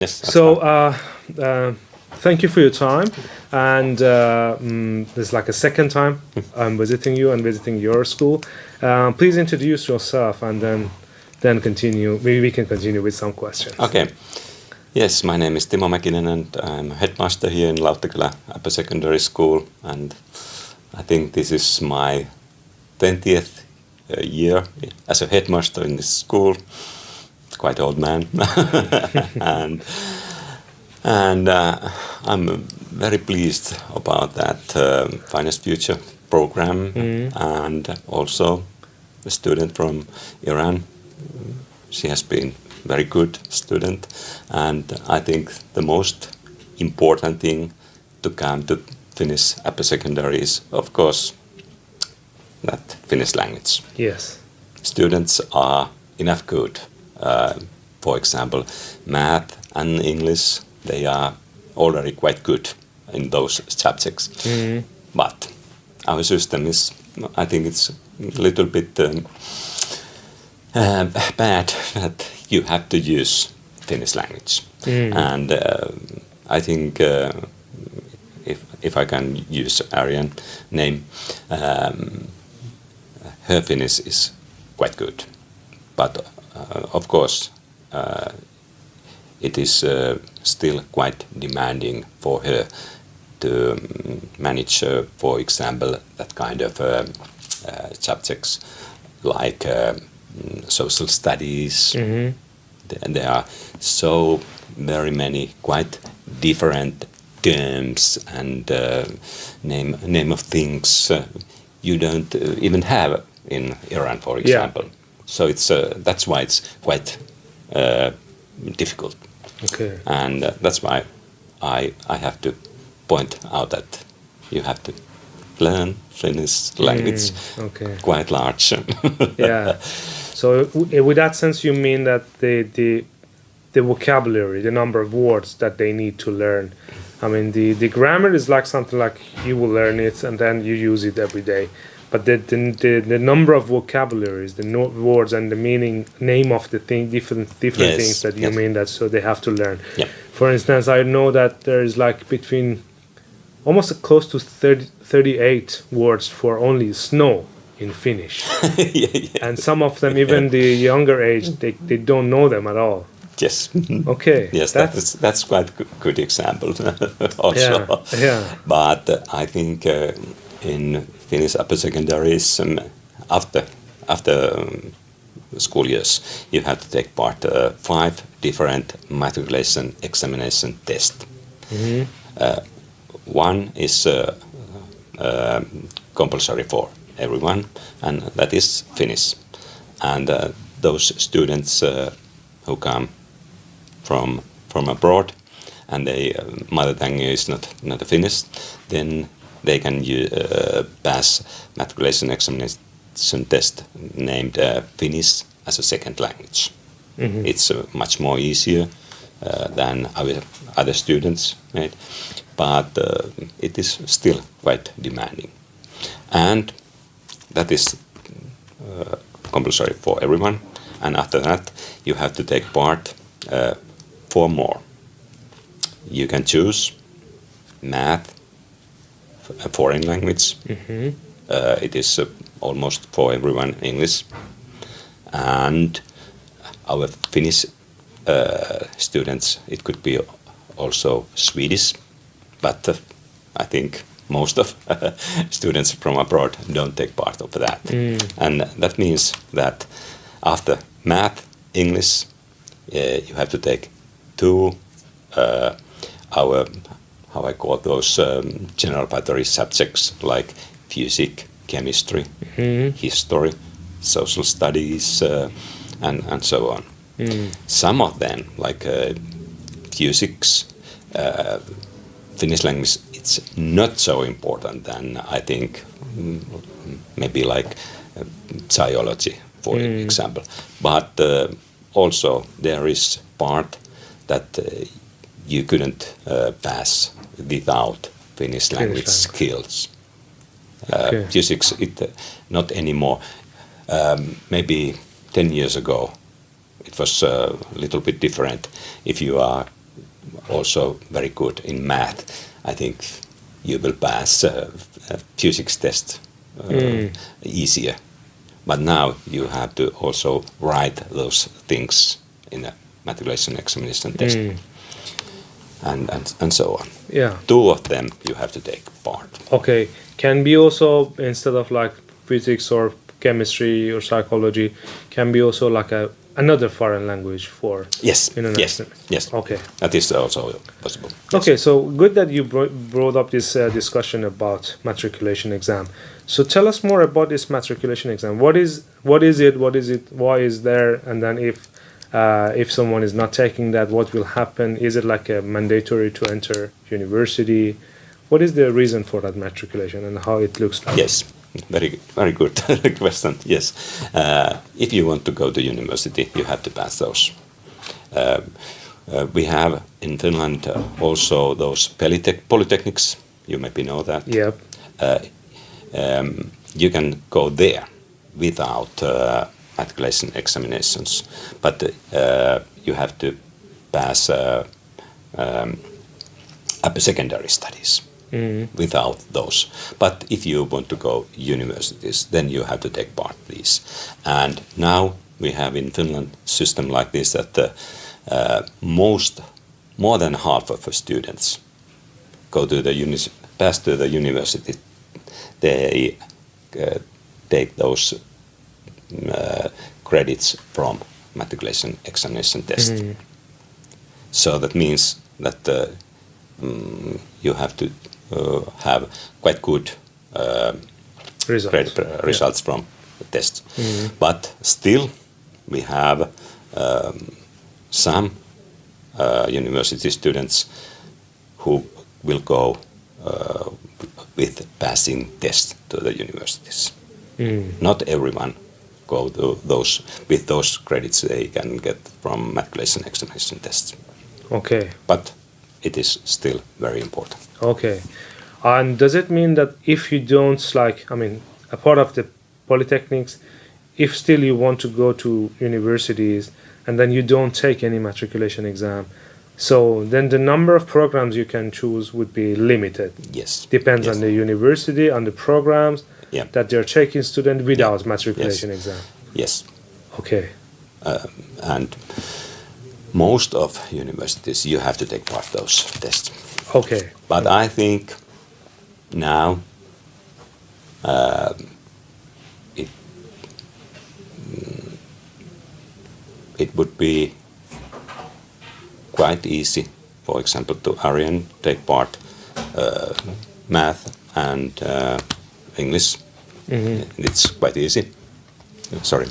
Yes. So, thank you for your time. And this is like a second time I'm visiting you and visiting your school. Please introduce yourself and then continue. Maybe we can continue with some questions. Okay. Yes, my name is Timo Mäkinen and I'm a headmaster here in Lauttakylä Upper Secondary School. And I think this is my 20th year as a headmaster in this school. Quite old man. and I'm very pleased about that Finest Future program. And also a student from Iran. She has been very good student, and I think the most important thing to come to Finnish upper secondary is, of course, that Finnish language. Yes. Students are enough good. For example, math and English, they are already quite good in those subjects. But our system is, I think it's a little bit bad that you have to use Finnish language. And I think if I can use Aryan name, her Finnish is quite good. But of course, it is still quite demanding for her to manage, for example, that kind of subjects like social studies. And there are so very many quite different terms and name of things you don't even have in Iran, for example. Yeah. So it's that's why it's quite difficult. Okay. And that's why I have to point out that you have to learn Finnish language quite large. Yeah. So with that sense, you mean that the vocabulary, the number of words that they need to learn. I mean, the grammar is like something like you will learn it and then you use it every day. But the number of vocabularies, the words and the meaning, name of the thing, different yes, things that you mean that so they have to learn. Yeah. For instance, I know that there is like between almost close to 38 words for only snow in Finnish. And some of them, even the younger age, they don't know them at all. Yes. Okay. Yes, that's quite a good example also. Yeah. But I think in Finnish upper secondaries, after school years, you have to take part 5 different matriculation examination tests. One is compulsory for everyone, and that is Finnish. And those students who come from abroad and their mother tongue is not a Finnish, then they can pass matriculation examination test named Finnish as a second language. It's much more easier than other students made, but it is still quite demanding. And that is compulsory for everyone. And after that, you have to take part 4 more. You can choose math, a foreign language. It is almost for everyone English. And our Finnish students, it could be also Swedish, but I think most of students from abroad don't take part of that. And that means that after math, English, you have to take 2 how I call those general battery subjects like physics, chemistry, history, social studies, and so on. Some of them, like physics, Finnish language, it's not so important than I think maybe like biology, for example. But also there is part that you couldn't pass without Finnish language skills. Physics, not anymore. Maybe 10 years ago, it was a little bit different. If you are also very good in math, I think you will pass a physics test easier. But now you have to also write those things in a matriculation examination test. And so on. Yeah. 2 of them you have to take part. Okay. Can be also, instead of like physics or chemistry or psychology, can be also like another foreign language for Yes. international. Yes. Okay. That is also possible. Yes. Okay, so good that you brought up this discussion about matriculation exam. So tell us more about this matriculation exam. What is it? Why is there? And then if someone is not taking that, what will happen? Is it like a mandatory to enter university? What is the reason for that matriculation and how it looks like? Yes, very good question. Yes, if you want to go to university, you have to pass those. We have in Finland also those polytechnics. You maybe know that. Yep. You can go there without matriculation examinations, but you have to pass upper secondary studies without those. But if you want to go universities, then you have to take part these. And now we have in Finland system like this that more than half of the students go to pass to the university. They take those credits from matriculation examination test. So that means that you have to have quite good results from the test. But still, we have some university students who will go with passing test to the universities. Not everyone go to those with those credits they can get from matriculation examination tests. Okay. But it is still very important. Okay. And does it mean that if you don't, a part of the polytechnics, if still you want to go to universities and then you don't take any matriculation exam, so then the number of programs you can choose would be limited? Yes. Depends on the university, on the programs that they're taking students without matriculation exam. Yes. Okay. And most of universities, you have to take part of those tests. Okay. But I think now it would be quite easy, for example, to Aryan take part math and English. It's quite easy. Sorry.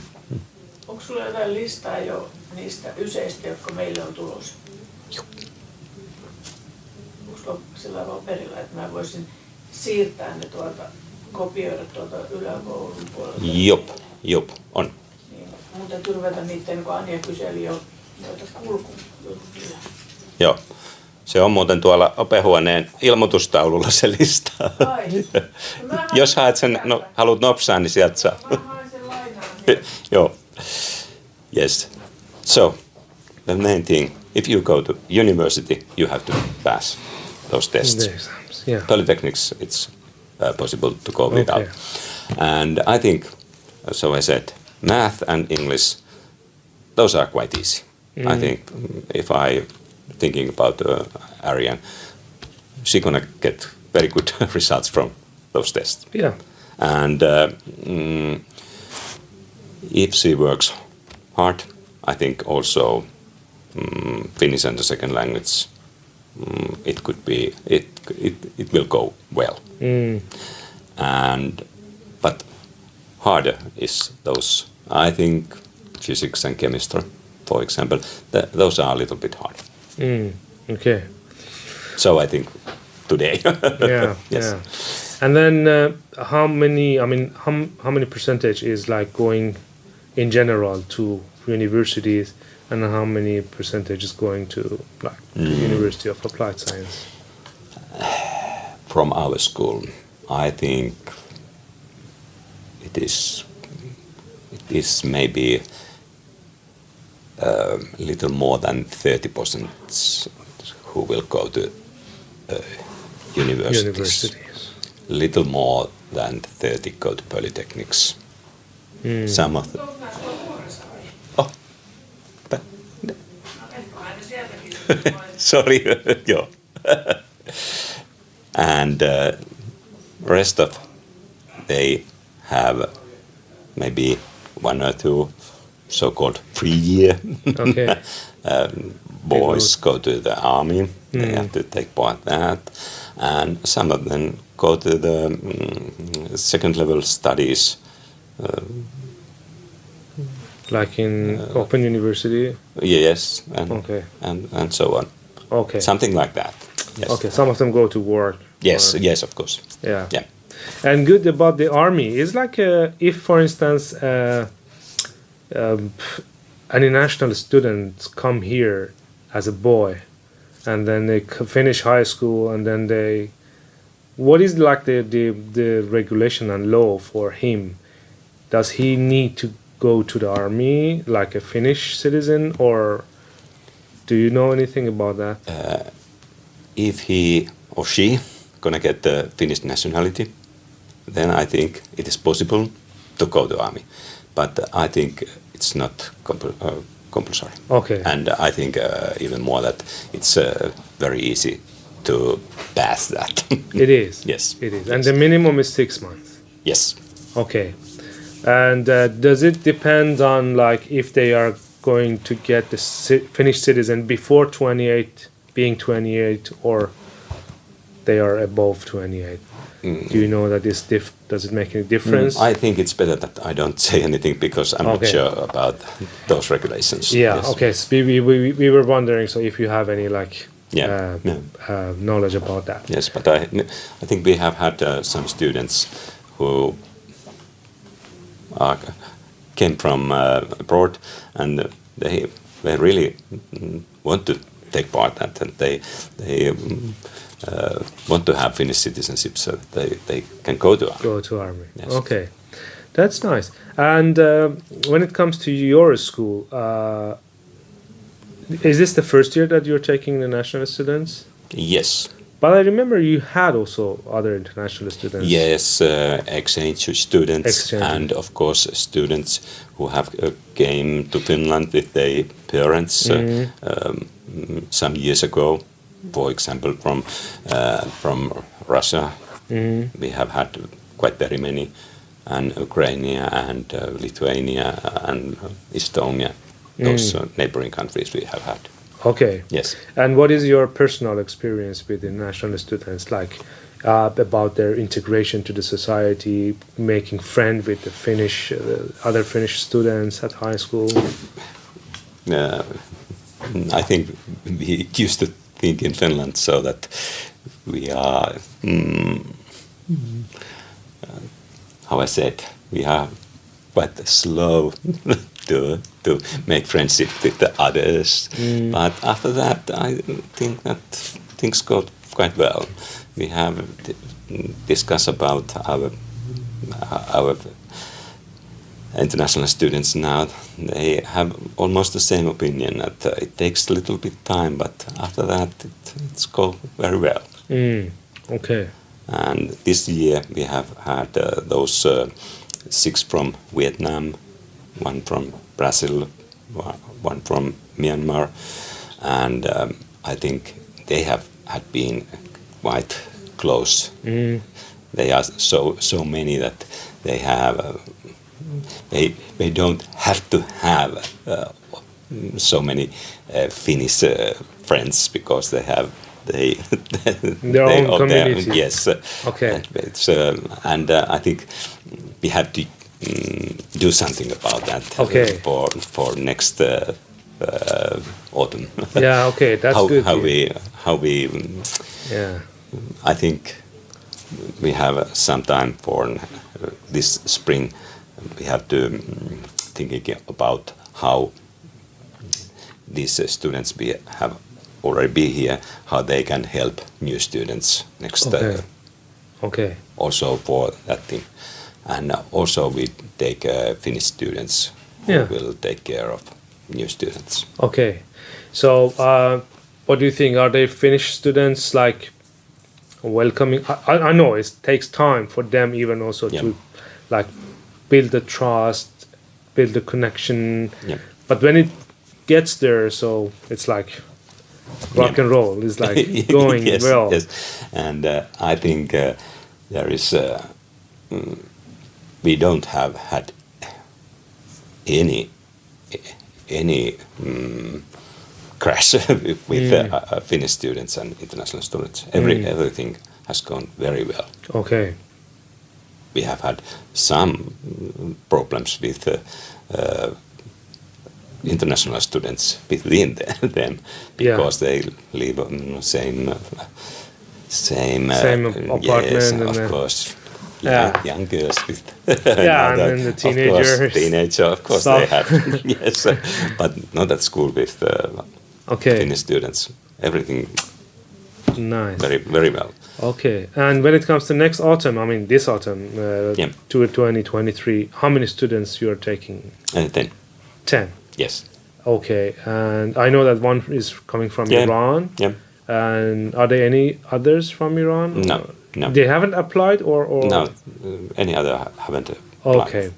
Onko sulla jotain listaa jo niistä yseistä, jotka meille on tulossa? Joo. Onko sulla sillä paperilla, että mä voisin siirtää ne kopioida yläkoulun puolelta? Jop, on. Niin, mun täytyy ruveta niiden, kun Anja kyseli jo noita kulkujuttuja. Joo. Se on muuten tuolla opehuoneen ilmoitustaululla se lista. Jos haluat nopsaa, niin sieltä saa. Joo. Yes. So, the main thing, if you go to university, you have to pass those tests. The exams, yeah. Polytechnics, it's possible to go without. And I think, so I said, math and English, those are quite easy. I think if I thinking about Aryan, she's gonna get very good results from those tests. Yeah. And if she works hard, I think also Finnish as a second language, it could be it will go well. But harder is those. I think physics and chemistry, for example, those are a little bit harder. Okay. So I think today. Yeah. Yes. Yeah. And then how many percentage is like going in general to universities, and how many percentage is going to like University of Applied Science? From our school, I think it is maybe a little more than 30% who will go to universities. Little more than 30 go to polytechnics. Some of them. Oh, but, sorry, yeah. And rest of they have maybe 1 or 2 so-called 3-year. Okay. Boys go to the army. They have to take part in that, and some of them go to the second-level studies. Like in Open University? Yes, Okay. and so on. Okay. Something like that. Yes. Okay, some of them go to work. Yes, or- yes, of course. Yeah. Yeah. And good about the army is like if, for instance, any national students come here as a boy, and then they finish high school, and then they, what is like the regulation and law for him? Does he need to go to the army like a Finnish citizen, or do you know anything about that? If he or she gonna get the Finnish nationality, then I think it is possible to go to army. But I think it's not compulsory. Okay. And I think even more that it's very easy to pass that. It is. Yes. It is. Yes. And the minimum is 6 months. Yes. Okay. And does it depend on like if they are going to get the Finnish citizen before 28, being 28, or they are above 28? Do you know that this does it make any difference? I think it's better that I don't say anything because I'm not sure about those regulations. Yeah. Yes. Okay. So we were wondering. So if you have any like Yeah. knowledge about that. Yes, but I think we have had some students who came from abroad, and they really want to take part in that, and they want to have Finnish citizenship, so they can go to army. Go to army. Yes. Okay, that's nice. And when it comes to your school, is this the first year that you're taking the national students? Yes. But I remember you had also other international students. Yes, exchange students, Exchange. and of course students who have came to Finland with their parents some years ago. For example, from Russia, we have had quite very many, and Ukraine and Lithuania and Estonia, those neighboring countries we have had. Okay. Yes. And what is your personal experience with the national students, like about their integration to the society, making friends with the Finnish, other Finnish students at high school? I think we used to think in Finland so that we are, how I said, we are quite slow to make friendship with the others. But after that, I think that things go quite well. We have discussed about our international students now. They have almost the same opinion that it takes a little bit time, but after that it's go very well. Okay. And this year we have had those 6 from Vietnam, 1 from Brazil, 1 from Myanmar, and I think they have had been quite close. They are so many that they have they don't have to have so many Finnish friends because they have their own community. Yes. Okay. And I think we have to do something about that. Okay. For next autumn. Yeah. Okay. That's good. How we. Yeah. I think we have some time for this spring. We have to thinking about how these students have already be here, how they can help new students next. Okay. Also for that thing, and also we take Finnish students who will take care of new students. Okay. So What do you think? Are they Finnish students like welcoming? I know it takes time for them even also to like build the trust, build the connection. Yeah. But when it gets there, so it's like rock and roll. It's like going yes, well. Yes, and I think there is. We don't have had any crash with Finnish students and international students. Everything has gone very well. Okay. We have had some problems with international students within them because they live on the same apartment. Yes, and of course. Young girls with and then the teenagers. Of course they have. Yes, but not at school with Finnish students. Everything nice. Very, very well. Okay, and when it comes to next autumn, I mean this autumn, to 2023, how many students you are taking? 10. 10? Yes. Okay, and I know that one is coming from Iran. Yeah. And are there any others from Iran? No. They haven't applied or? No, any other haven't applied. Okay,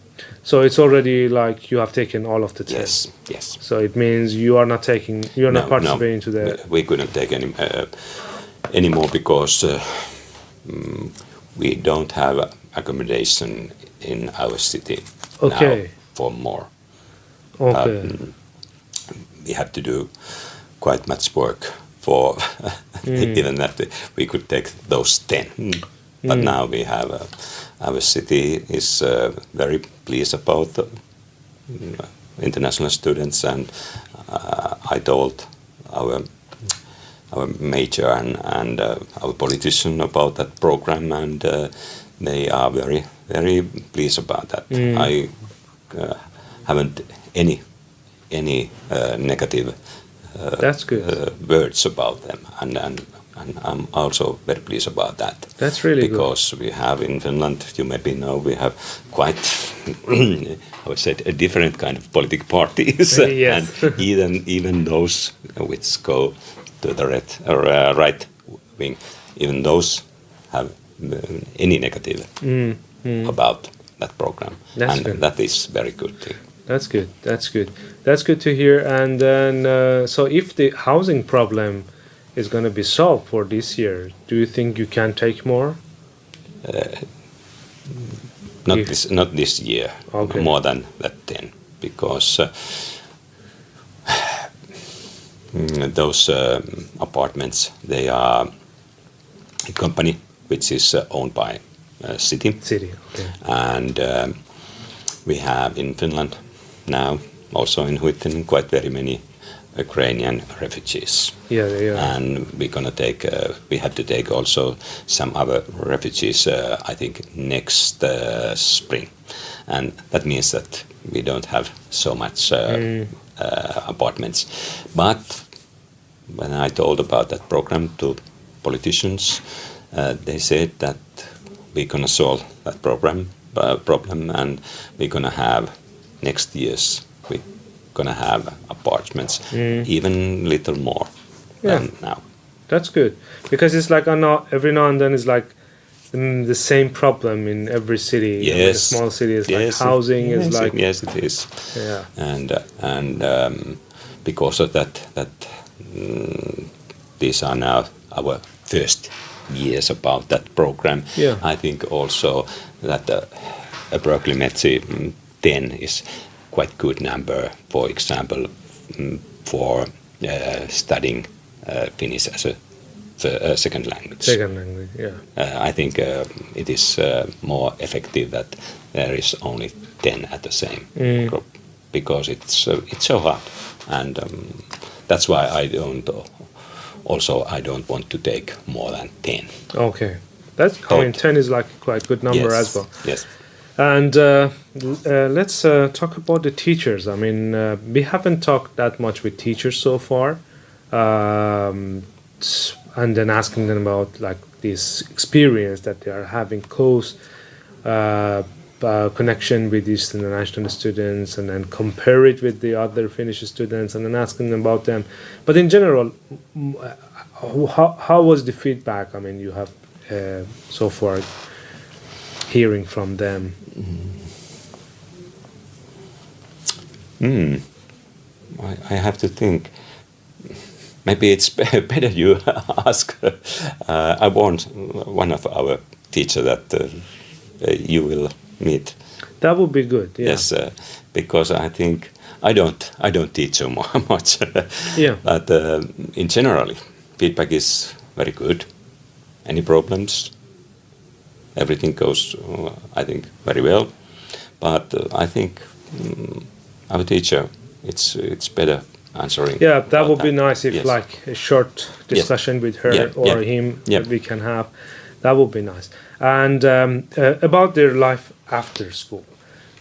so it's already like you have taken all of the 10. Yes. So it means you are not participating to the... We couldn't take any more because we don't have accommodation in our city now for more. Okay. We have to do quite much work for even that we could take those 10. But now we have our city is very pleased about international students, and I told our major and our politician about that program, and they are very, very pleased about that. I haven't any negative that's good. Words about them, and I'm also very pleased about that. That's really because we have in Finland, you maybe know, we have quite, I would say, a different kind of political parties, and even those which go to the right wing, even those have any negative about that program, that is very good thing. That's good. That's good to hear. And then, so if the housing problem is going to be solved for this year, do you think you can take more? Not this year. Okay. More than that 10, because those apartments, they are a company which is owned by city. Okay. And we have in Finland now, also in Huittinen, quite very many Ukrainian refugees. Yeah. And we have to take also some other refugees, I think, next spring. And that means that we don't have so much apartments. But when I told about that program to politicians, they said that we're going to solve that problem, and we're going to have next year's, we're going to have apartments, even little more than now. That's good, because it's like every now and then it's like the same problem in every city. Yes. In a small city, it's like housing is like... Yes, it is. Yeah. And because of that these are now our first years about that program. Yeah. I think also that approximately 10 is quite good number, for example, for studying Finnish as a second language. I think it is more effective that there is only 10 at the same group, because it's so hard, and that's why I don't want to take more than 10. Okay, I mean 10 is like quite a good number as well. Yes. And let's talk about the teachers. I mean, we haven't talked that much with teachers so far, and then asking them about like this experience that they are having, connection with these international students, and then compare it with the other Finnish students, and then asking them about them. But in general, how was the feedback? I mean, you have so far hearing from them. I have to think. Maybe it's better you ask. I warned one of our teacher that you will meet. That would be good. Yeah. Yes, because I think I don't teach so much. Yeah. But in general, feedback is very good. Any problems? Everything goes, I think, very well. But I think our teacher, it's better answering. Yeah, that would be nice if yes. like a short discussion with her or him that we can have. That would be nice. And about their life after school,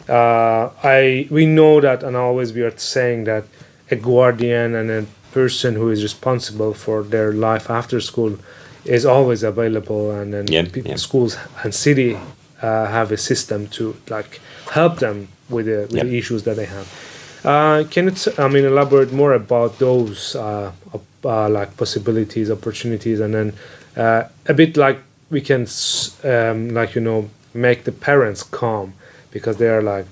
we know that, and always we are saying that a guardian and a person who is responsible for their life after school is always available, and then schools and city have a system to like help them with the issues that they have. Can you elaborate more about those like possibilities, opportunities, and then a bit like we can make the parents calm, because they are like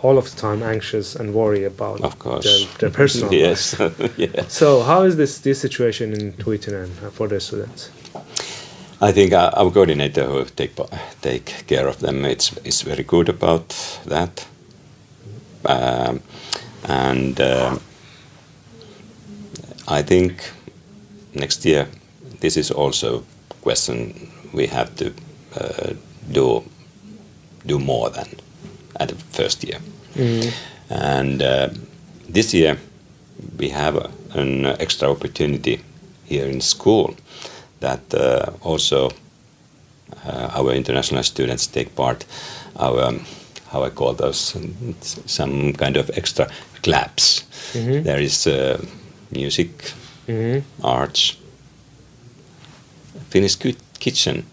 all of the time anxious and worry about of course their personal yes. life. Yeah. So how is this situation in Tuitinen for the students? I think our coordinator who take care of them is very good about that. And I think next year this is also question we have to do more than at the first year. And this year we have an extra opportunity here in school that also our international students take part. Our how I call those, some kind of extra clubs. There is music, arts, Finnish kitchen.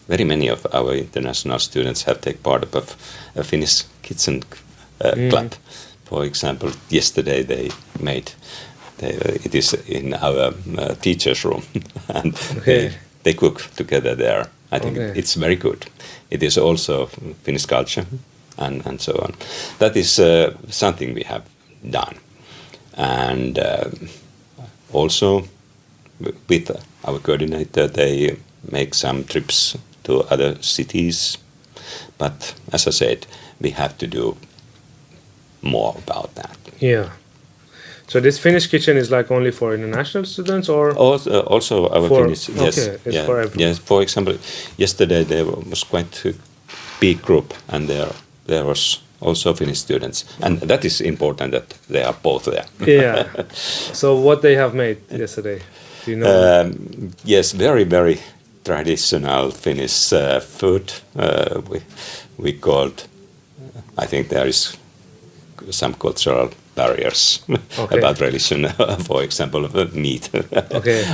Very many of our international students have taken part of a Finnish kitchen club. For example, yesterday they made, it is in our teacher's room, and they cook together there. I think it's very good. It is also Finnish culture and so on. That is something we have done. And also with our coordinator, they make some trips to other cities. But as I said, we have to do more about that. Yeah. So this Finnish kitchen is like only for international students, or also our Finnish? Yes, okay, it's for everyone. Yes. For example, yesterday there was quite a big group, and there was also Finnish students, and that is important that they are both there. Yeah. So what they have made yesterday? Do you know? Yes, very very traditional Finnish food. We called. I think there is some cultural barriers about religion, for example, of meat.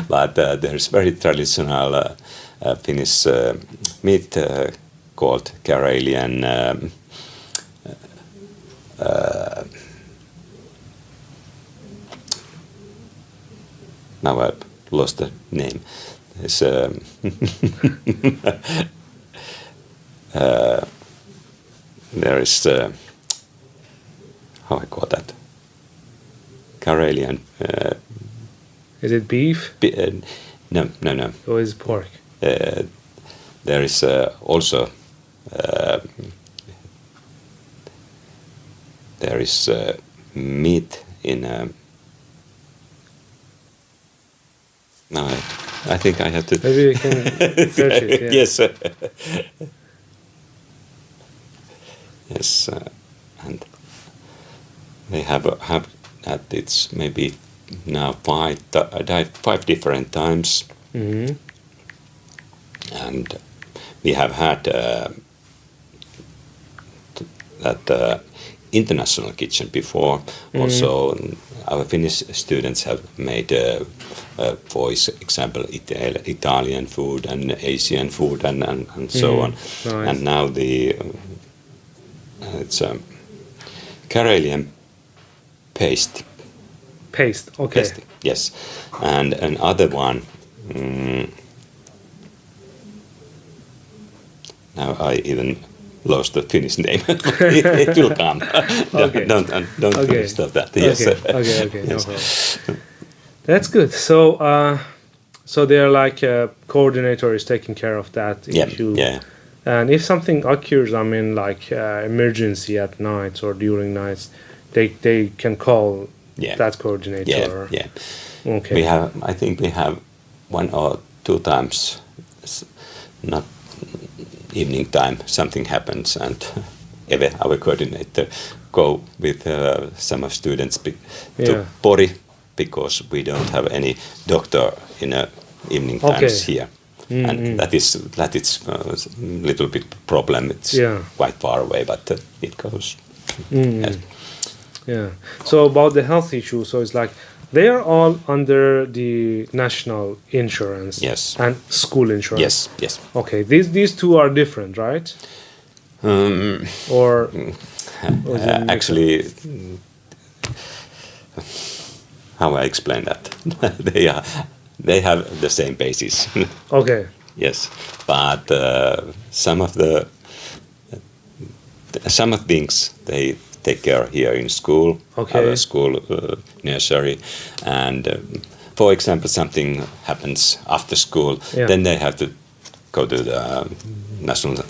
But there is very traditional Finnish meat called Karelian. Now I've lost the name. There's there is how I call that? Karelian. Is it beef? No. Or is it pork? There is also there is meat in. No, I think I have to. Maybe you can search it. Yeah. Yes. Yes, and they have had it's maybe now five different times, and we have had that international kitchen before. Also, our Finnish students have made, for example, Italian food and Asian food and so on. Nice. And now It's Karelian paste. Paste. Okay. Paste, yes, and another one. Now I even lost the Finnish name. It will come. Okay. Don't stop that. Yes. Okay. Yes. No problem. That's good. So they're like coordinator is taking care of that issue. Yeah. And if something occurs, I mean, like emergency at night or during nights, they can call that coordinator. Yeah. Okay. I think we have 1 or 2 times, not evening time, something happens, and our coordinator go with some of students to Pori, because we don't have any doctor in evening times here. And that is a little bit problem. It's quite far away, but it goes. Yes. Yeah. So about the health issue, so it's like they are all under the national insurance. Yes. And school insurance. Yes. Okay. These two are different, right? Or actually, how I explain that? They have the same basis. Okay. Yes, but some of things they take care here in school. Okay. Our school nursery, and for example, something happens after school, then they have to go to the national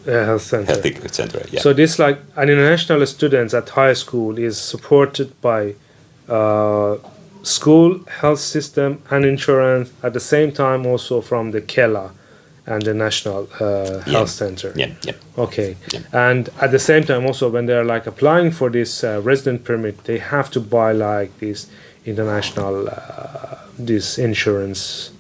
health center. Health center. Yeah. So this like an international students at high school is supported by school health system and insurance at the same time, also from the Kela and the national health center. Yeah. Okay. Yeah. And at the same time, also when they're like applying for this resident permit, they have to buy like this international this insurance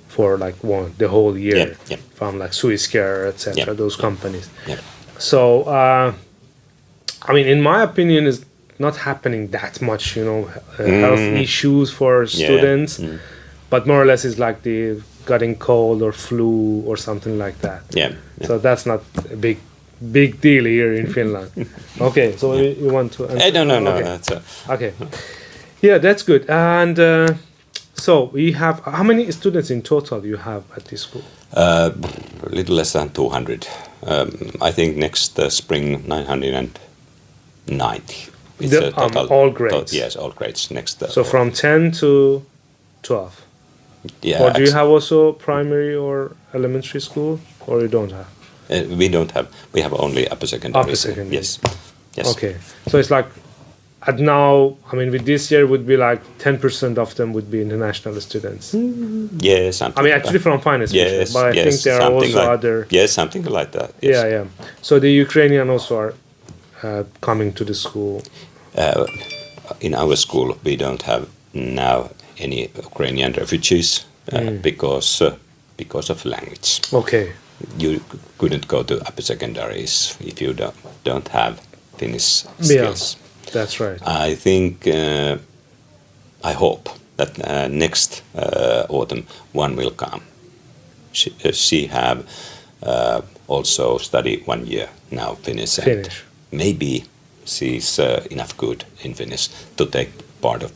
for like the whole year from like Swisscare, etc. Those companies. Yeah. So I mean, in my opinion, is not happening that much, health issues for students, but more or less it's like the getting cold or flu or something like that. Yeah. So that's not a big deal here in Finland. Okay, so you want to answer? No. Okay. That's Okay. Yeah, that's good. And so we have, how many students in total you have at this school? A little less than 200. I think next spring 990. It's a total, all grades. Yes, all grades next. So from 10 to 12. Yeah. Or do you have also primary or elementary school, or you don't have? We don't have. We have only upper secondary. Upper secondary. Yes. Okay. So it's like, at now, I mean, with this year would be like 10% of them would be international students. Yeah, something. I mean, actually from finance, yes, but I think there are also other. Yes, something like that. Yes. Yeah. So the Ukrainian also are coming to the school. In our school, we don't have now any Ukrainian refugees because of language. Okay. You couldn't go to upper secondaries if you don't have Finnish skills. Yeah, that's right. I think, I hope that next autumn one will come. She have also studied 1 year now Finnish. Finnish. Maybe she's enough good in Finnish to take part of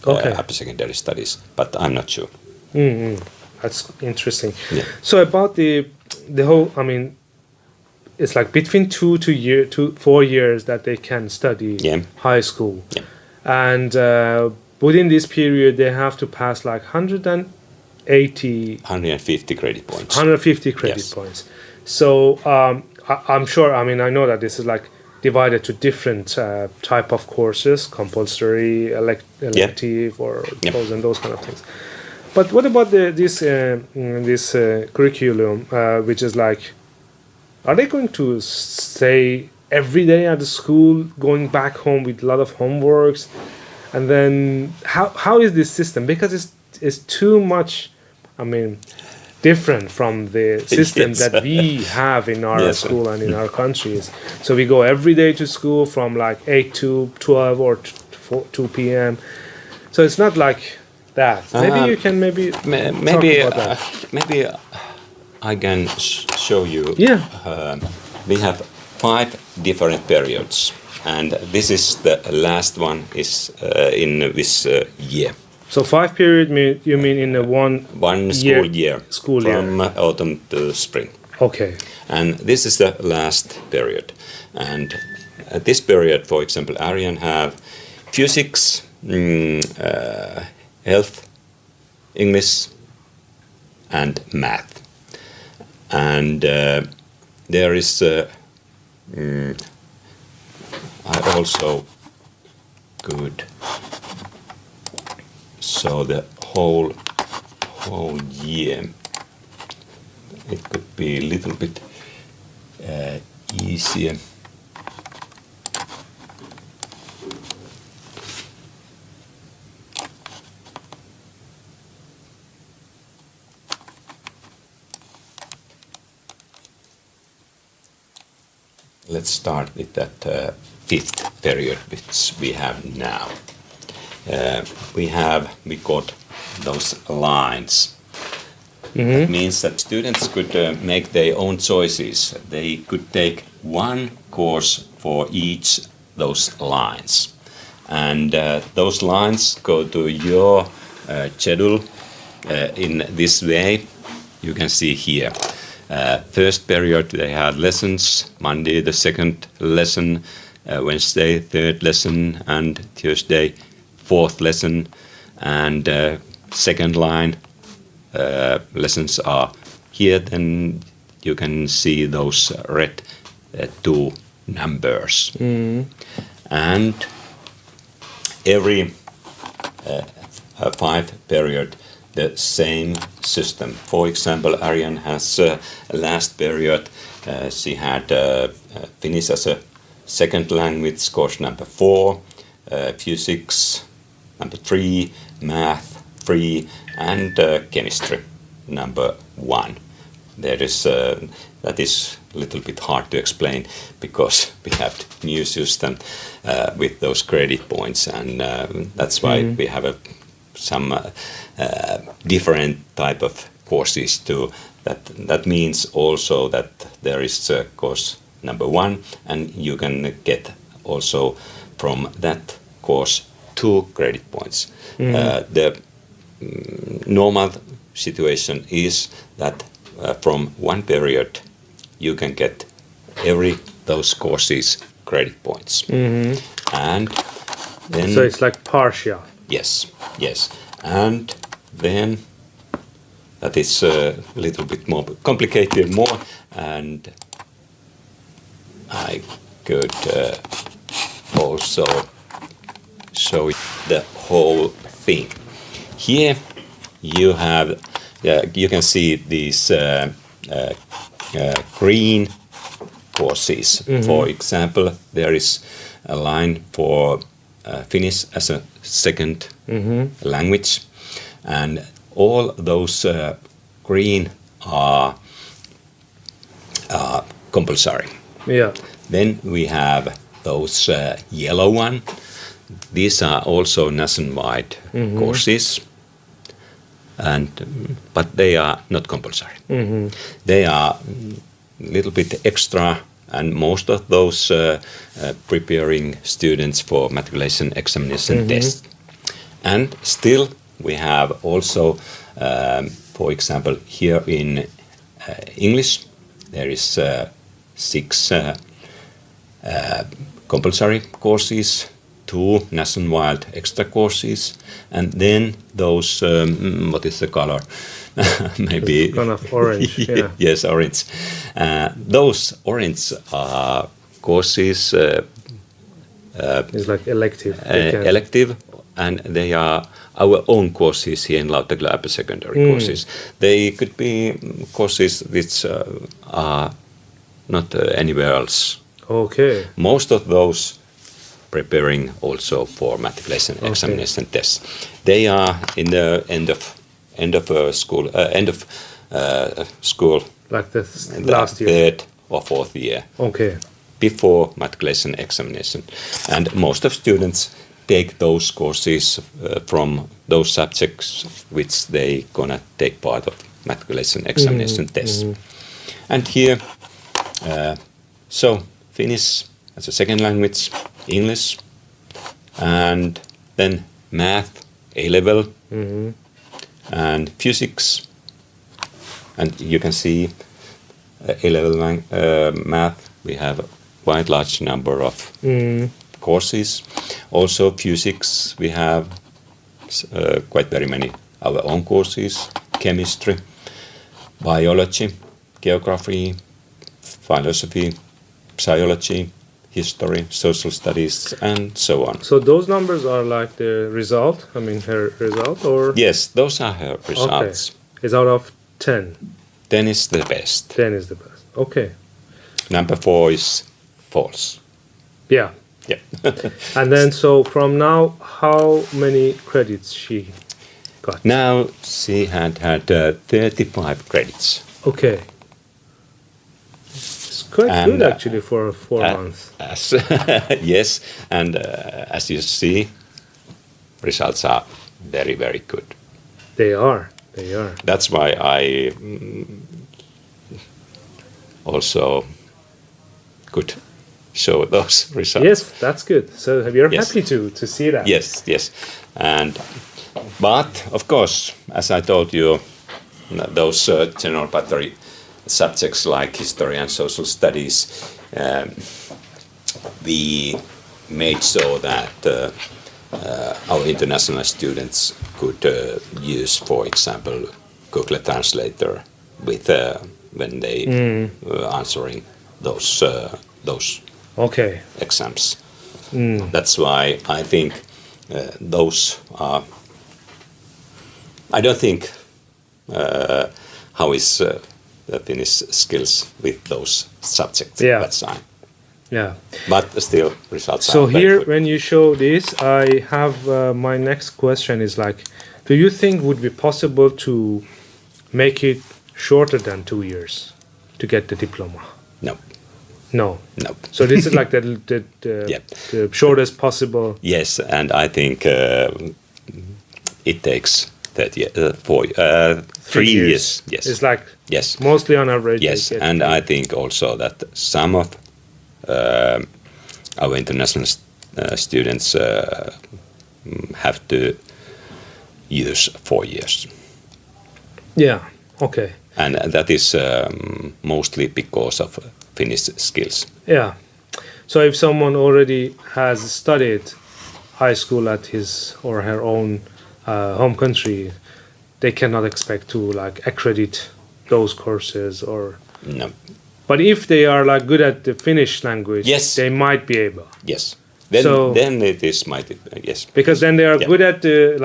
upper secondary studies, but I'm not sure. That's interesting. Yeah. So about the whole, I mean, it's like between 2 to 4 years that they can study high school, and within this period they have to pass like 150 credit points. 150 credit points. So I'm sure. I mean, I know that this is like divided to different type of courses, compulsory, elective, or those and those kind of things. But what about this curriculum, which is like, are they going to stay every day at the school, going back home with a lot of homeworks, and then how is this system? Because it's too much, I mean, different from the system that we have in our school and in our countries. So we go every day to school from like 8 to 12 or 2 p.m. So it's not like that. Maybe you can maybe talk about that. Maybe I can show you. Yeah. We have 5 different periods, and this is the last one is in this year. So 5 period you mean in one school year from autumn to spring. Okay. And this is the last period. And at this period, for example, Aryan have physics, health, English, and math. And there is I also could so the whole year it could be a little bit easier. Let's start with that 5th period which we have now. We got those lines. It means that students could make their own choices. They could take one course for each those lines. And those lines go to your schedule in this way. You can see here. First period they had lessons, Monday the second lesson, Wednesday third lesson, and Tuesday fourth lesson, and second line lessons are here. Then you can see those red 2 numbers. And every 5 period the same system. For example, Aryan has last period she had Finnish as a second language, course number 4, physics number 3, math 3, and chemistry number 1. There is that is a little bit hard to explain because we have new system with those credit points, and that's why we have some different type of courses too. That means also that there is course number 1, and you can get also from that course 2 credit points. The normal situation is that from one period you can get every those courses credit points. And then so it's like partial. Yes. And then that is a little bit more complicated more, and I could also show the whole thing. Here you have, you can see these green courses. For example, there is a line for Finnish as a second language, and all those green are compulsory. Yeah. Then we have those yellow one. These are also nationwide courses, but they are not compulsory. They are a little bit extra, and most of those preparing students for matriculation examination tests. And still we have also, for example, here in English, there is 6 compulsory courses, 2 nationwide extra courses, and then those, what is the color? Maybe it's kind of orange. Yeah. Yes, orange. Those orange courses it's like elective. Elective, and they are our own courses here in Lauttakylä upper secondary courses. They could be courses which are not anywhere else. Okay. Most of those preparing also for matriculation examination tests. They are in the end of school. Like the last year. 3rd or 4th year. Okay. Before matriculation examination, and most of students take those courses from those subjects which they gonna take part of matriculation examination tests. And here, so Finnish as a second language, English, and then math, A-level, and physics. And you can see A-level math, we have a quite large number of courses. Also physics, we have quite very many our own courses, chemistry, biology, geography, philosophy, psychology, history, social studies, and so on. So those numbers are like the result, I mean her result, or? Yes, those are her results. Okay. It's out of 10. 10 is the best. 10 is the best. Okay. Number 4 is false. Yeah. Yeah. And then so from now, how many credits she got? Now she had 35 credits. Okay. It's quite good actually for 4 months. Yes, and as you see, results are very, very good. They are. They are. That's why I also could show those results. Yes, that's good. So you're happy to see that. Yes, yes. But of course, as I told you, those general battery subjects like history and social studies, we made so that our international students could use, for example, Google Translator with when they answering those okay exams. That's why I think those are. I don't think how is the Finnish skills with those subjects at that time. Yeah. But still, results. So are very here, good. when you show this, I have my next question is like, do you think would be possible to make it shorter than 2 years to get the diploma? No. No. No. So this is like the shortest possible. Yes, and I think it takes 3 years. Yes. It's like yes. mostly on average. Yes, and I think also that some of our international students have to use 4 years. Yeah. Okay. And that is mostly because of Finnish skills. Yeah. So if someone already has studied high school at his or her own home country, they cannot expect to like accredit those courses or. No. But if they are like good at the Finnish language, yes, they might be able. Yes. Then it is might yes. Because then they are good at the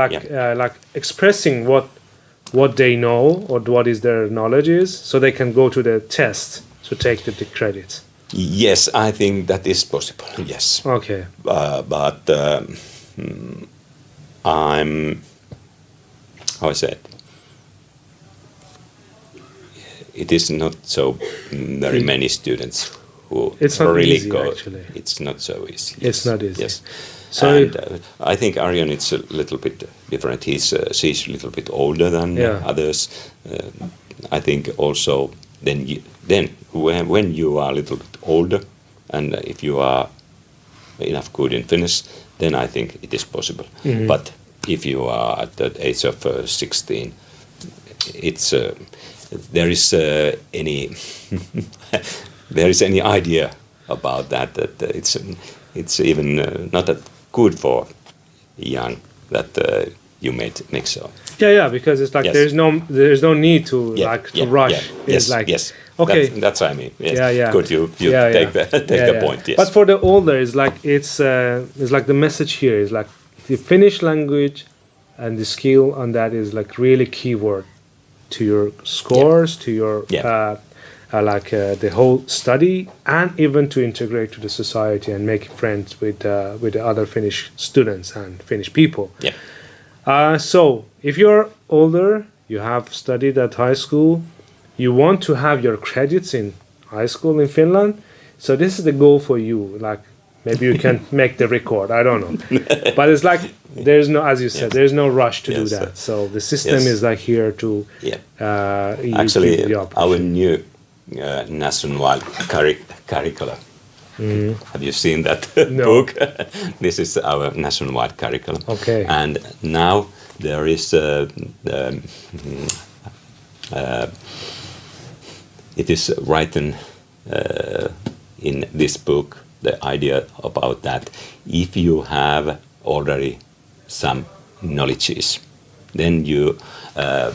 like expressing what they know or what is their knowledge is, so they can go to the test to take the credits. Yes, I think that is possible. Yes. Okay. But I'm how I said. It is not so very many students who it's not really easy, go. Actually. It's not so easy. It's not easy. Yes. So and I think Arjen is a little bit different. She's a little bit older than others. I think also then when you are a little bit older, and if you are enough good in Finnish, then I think it is possible. Mm-hmm. But if you are at the age of 16, it's there is any idea about that it's even not that good for young that you make so. Yeah, because it's like there's no need to rush. It's like okay, that's what I mean. Yes. Yeah. Good, you take the point. Yes. But for the older, it's like the message here is like the Finnish language and the skill on that is like really keyword to your scores, to your the whole study, and even to integrate to the society and make friends with the other Finnish students and Finnish people. Yeah. So if you're older, you have studied at high school, you want to have your credits in high school in Finland. So this is the goal for you. Like maybe you can make the record. I don't know, but it's like there's no, as you said, there's no rush to do that. So the system is like here to. Actually, our new national curricula Have you seen that No. book? This is our nationwide curriculum. Okay. And now there is it is written in this book, the idea about that if you have already some knowledges, then you, I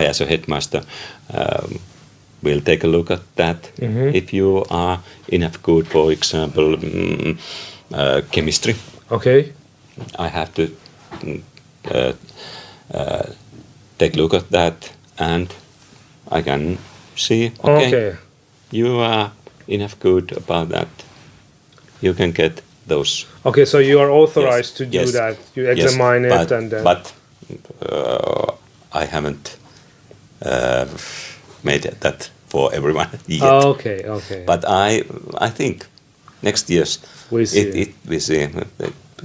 as a headmaster, will take a look at that. If you are enough good, for example, chemistry, Okay. I have to take a look at that, and I can see, okay, you are enough good about that. You can get those. Okay, so you are authorized to do Yes. that. You examine it and then. But I haven't made that for everyone yet. Okay. But I think next year's We see. we see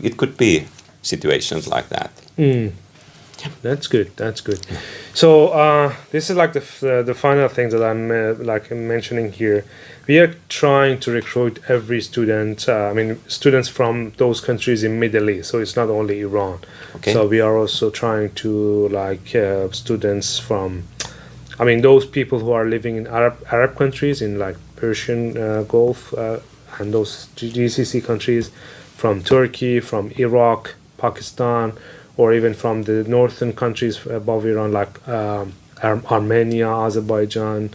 it could be situations like that. That's good. So this is like the final thing that I'm like mentioning here. We are trying to recruit every student. Students from those countries in Middle East. So it's not only Iran. Okay. So we are also trying to students from, those people who are living in Arab countries in like Persian Gulf and those GCC countries, from Turkey, from Iraq, Pakistan, or even from the northern countries above Iran, like Armenia, Azerbaijan,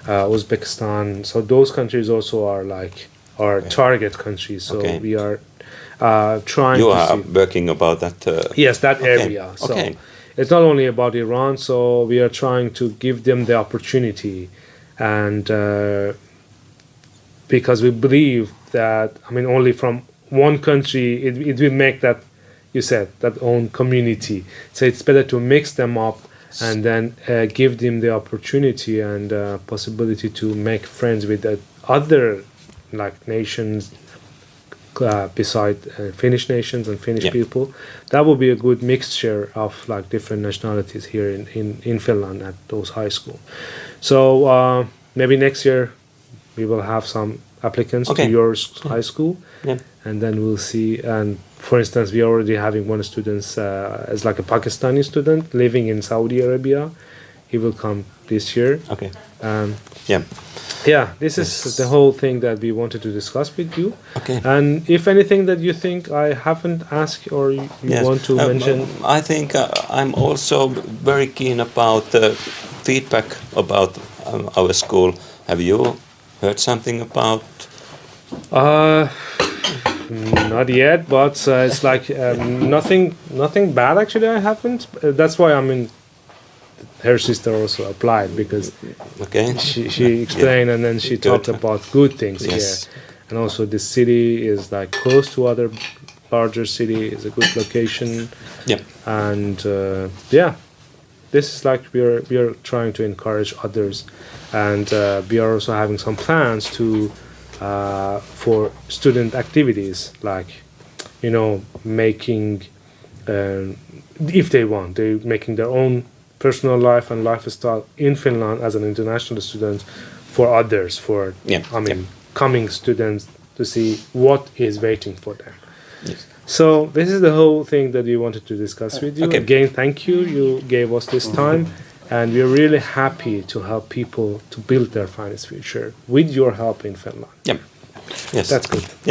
Uzbekistan. So those countries also are like our target countries. So we are trying You to are see. working about that. Yes, that area. So it's not only about Iran. So we are trying to give them the opportunity, and because we believe that only from one country it will make that, you said, that own community. So it's better to mix them up and then give them the opportunity and possibility to make friends with other nations beside Finnish nations and Finnish people. That would be a good mixture of different nationalities here in Finland at those high school. So maybe next year we will have some applicants to your high school, and then we'll see. And for instance, we are already having one student as like a Pakistani student living in Saudi Arabia. He will come this year. Okay. This is the whole thing that we wanted to discuss with you. Okay. And if anything that you think I haven't asked or you want to mention. I think I'm also very keen about feedback about our school. Have you heard something about? Not yet, but it's like nothing bad actually. I haven't. That's why her sister also applied, because she explained and then she talked about good things here, and also the city is like close to other larger city, is a good location. And this is like we are trying to encourage others, and we are also having some plans to for student activities, like making if they want, they're making their own personal life and lifestyle in Finland as an international student for others, for coming students, to see what is waiting for them. So this is the whole thing that we wanted to discuss with you. Again, thank you. You gave us this time, and we're really happy to help people to build their finest future with your help in Finland. Yes. That's good.